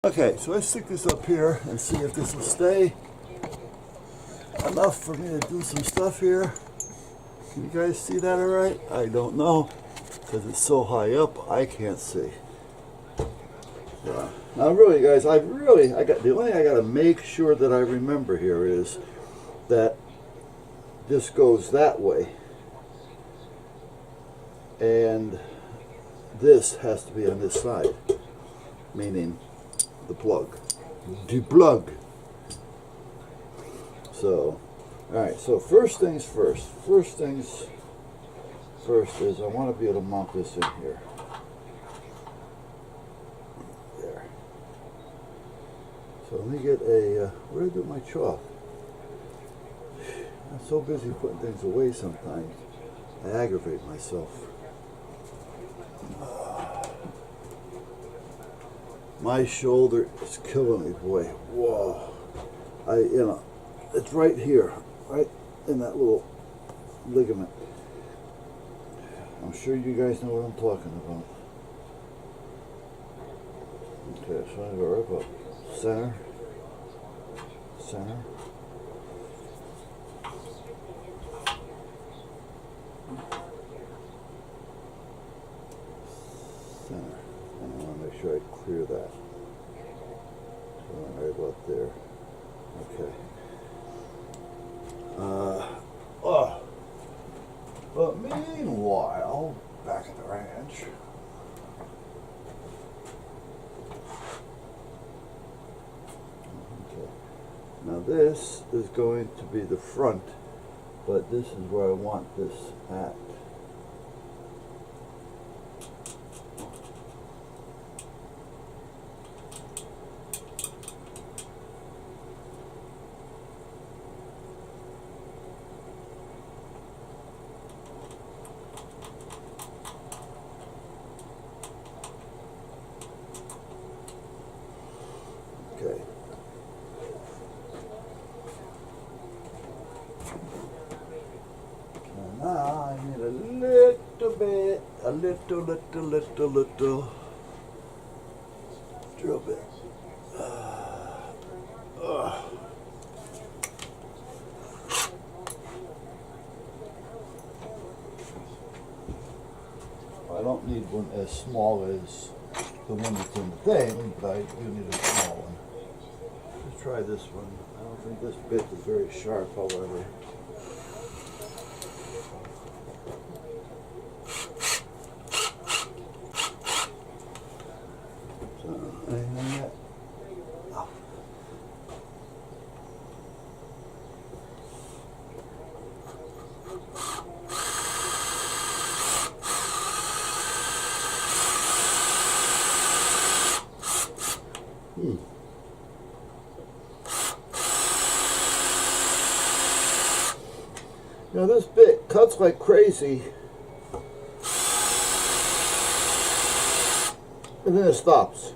Okay, so I stick this up here and see if this will stay enough for me to do some stuff here. Can you guys see that all right? I don't know because it's so high up I can't see. Yeah. Now really guys, the only thing I got to make sure that I remember here is that this goes that way and this has to be on this side, meaning the plug. The plug. So, alright, so first things first. First things first is I want to be able to mount this in here. There. So let me get a, where did I do my chalk? I'm so busy putting things away sometimes, I aggravate myself. My shoulder is killing me, boy. Whoa. It's right here, right in that little ligament. I'm sure you guys know what I'm talking about. Okay, so I'm going to go right up. Center. Center. Center. And I want to make sure I clear that. So right about there. Okay. But meanwhile, back at the ranch. Okay. Now this is going to be the front, but this is where I want this at. Okay. And now I need a little bit, a little drill bit. I don't need one as small as the one that's in the thing, but I do need a small one. Let's try this one. I don't think this bit is very sharp, however. So, anything yet? Now this bit cuts like crazy, and then it stops.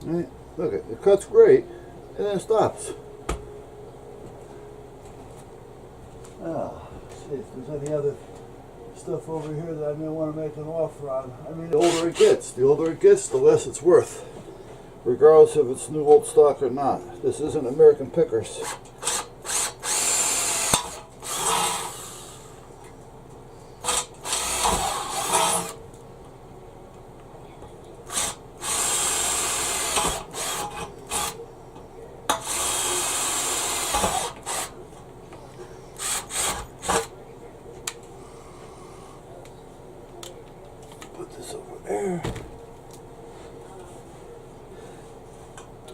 Right. Look, it cuts great, and then it stops. See if there's any other stuff over here that I may want to make an offer on. I mean, the older it gets, the less it's worth, regardless if it's new old stock or not. This isn't American Pickers.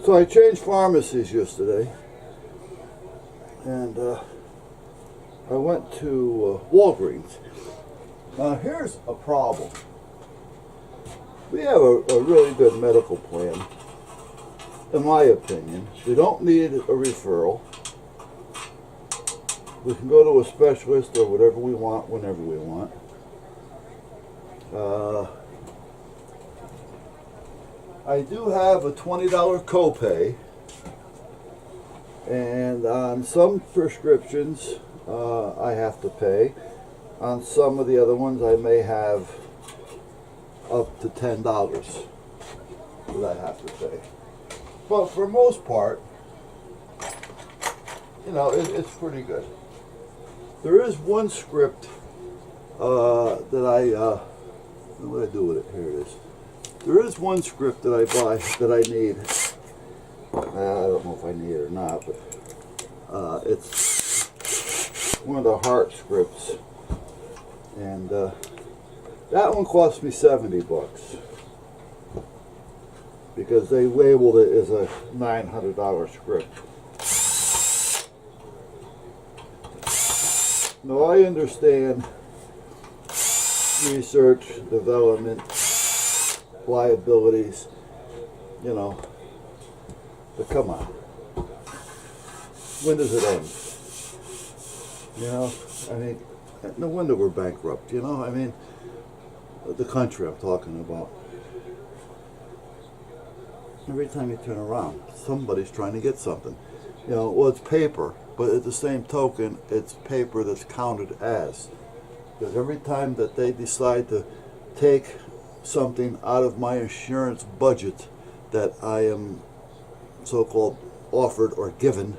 So I changed pharmacies yesterday, and I went to Walgreens. Now here's a problem. We have a really good medical plan, in my opinion. We don't need a referral. We can go to a specialist or whatever we want, whenever we want. I do have a $20 copay, and on some prescriptions I have to pay. On some of the other ones I may have up to $10 that I have to pay. But for most part, you know, it's pretty good. There is one script that what do I do with it? Here it is. There is one script that I buy that I need. I don't know if I need it or not, but it's one of the heart scripts, and that one cost me $70 because they labeled it as a $900 script. Now I understand research, development, liabilities, you know, but come on. When does it end? You know, I mean, no wonder we're bankrupt, you know, I mean, the country I'm talking about. Every time you turn around, somebody's trying to get something. You know, well, it's paper, but at the same token, it's paper that's counted as. Because every time that they decide to take something out of my insurance budget that I am so-called offered or given,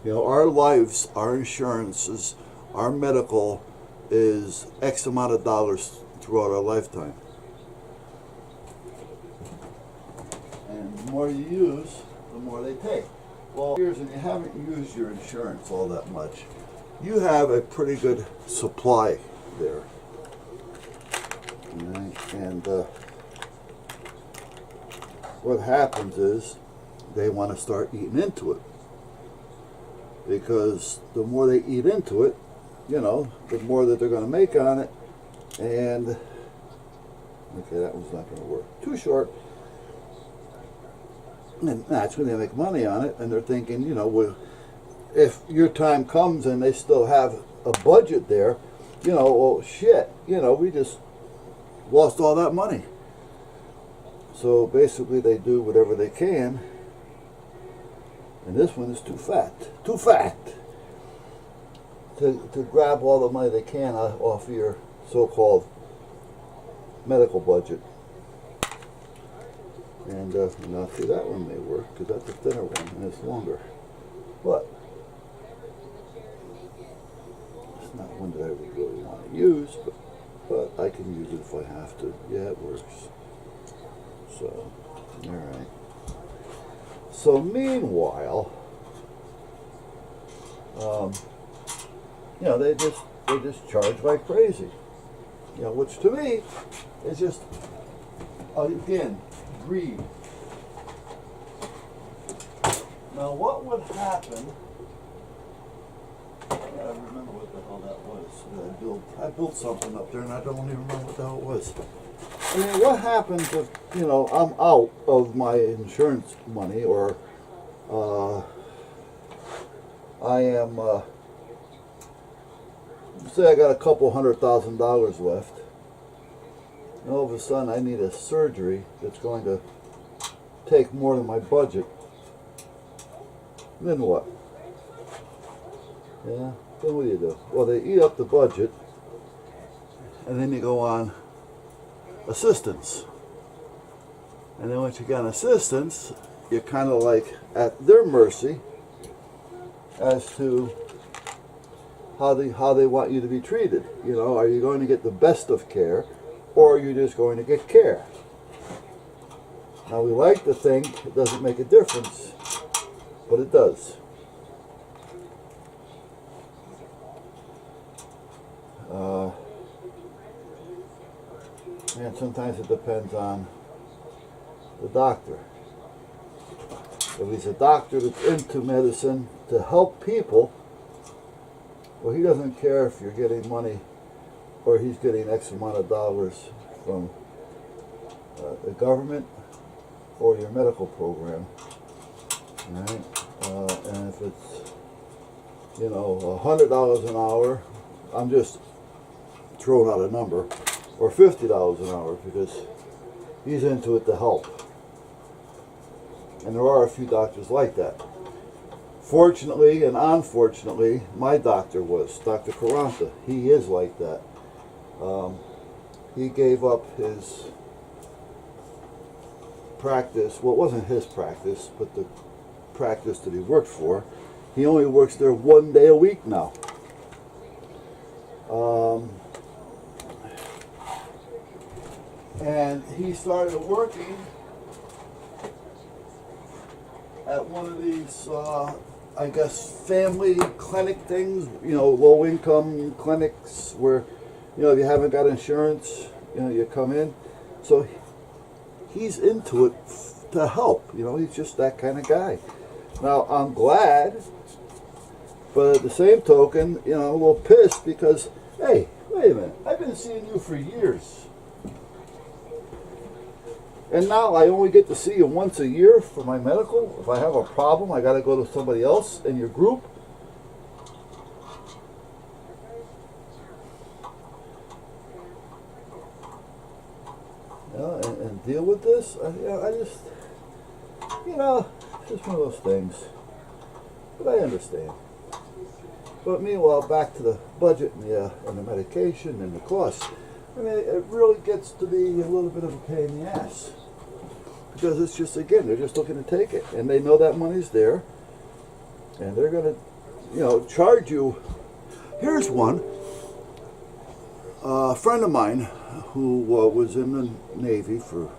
you know, our lives, our insurances, our medical is X amount of dollars throughout our lifetime. And the more you use, the more they take. Well, here's, and you haven't used your insurance all that much. You have a pretty good supply there. Right? And what happens is they want to start eating into it. Because the more they eat into it, you know, the more that they're going to make on it. And, okay, that one's not going to work. Too short. And naturally they make money on it, and they're thinking, you know, well, if your time comes and they still have a budget there, you know, well, shit, you know, we just lost all that money. So basically they do whatever they can, and this one is too fat to grab all the money they can off of your so-called medical budget. And now see, that one may work because that's a thinner one and it's longer, but it's not one that I would really want to use, but I can use it if I have to. Yeah, it works. So, alright. So meanwhile, you know, they just charge like crazy. You know, which to me is just, again, greed. Now what would happen, I gotta remember what the hell that was. I built something up there and I don't even remember what the hell it was. I mean, what happens if, you know, I'm out of my insurance money, or I am, say I got a couple $100,000 left, and all of a sudden I need a surgery that's going to take more than my budget. Then what? Yeah, then what do? Well, they eat up the budget, and then you go on assistance. And then once you get on assistance, you're kind of like at their mercy as to how they want you to be treated. You know, are you going to get the best of care, or are you just going to get care? Now, we like to think it doesn't make a difference, but it does. And sometimes it depends on the doctor. If he's a doctor that's into medicine to help people, well, he doesn't care if you're getting money or he's getting X amount of dollars from the government or your medical program, right? And if it's, you know, $100 an hour, I'm just throwing out a number, or $50 an hour, because he's into it to help. And there are a few doctors like that. Fortunately and unfortunately, my doctor was, Dr. Caranta. He is like that. He gave up his practice. Well, it wasn't his practice, but the practice that he worked for. He only works there 1 day a week now. And he started working at one of these, I guess, family clinic things, you know, low income clinics where, you know, if you haven't got insurance, you know, you come in. So he's into it to help, you know, he's just that kind of guy. Now, I'm glad, but at the same token, you know, I'm a little pissed because, hey, wait a minute, I've been seeing you for years. And now I only get to see you once a year for my medical. If I have a problem, I got to go to somebody else in your group. You know, and deal with this. I just, you know, it's just one of those things. But I understand. But meanwhile, back to the budget and the medication and the costs. I mean, it really gets to be a little bit of a pain in the ass. Because it's just, again, they're just looking to take it. And they know that money's there. And they're going to, you know, charge you. Here's one. A friend of mine who was in the Navy for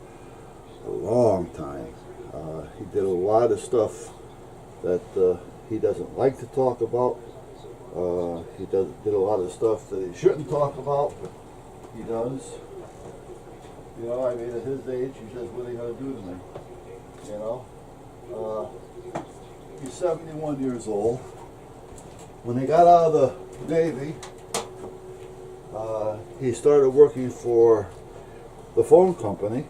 a long time. He did a lot of stuff that he doesn't like to talk about. He did a lot of stuff that he shouldn't talk about, but he does. You know, I mean, at his age, he says, what are they going to do to me? You know? He's 71 years old. When he got out of the Navy, he started working for the phone company.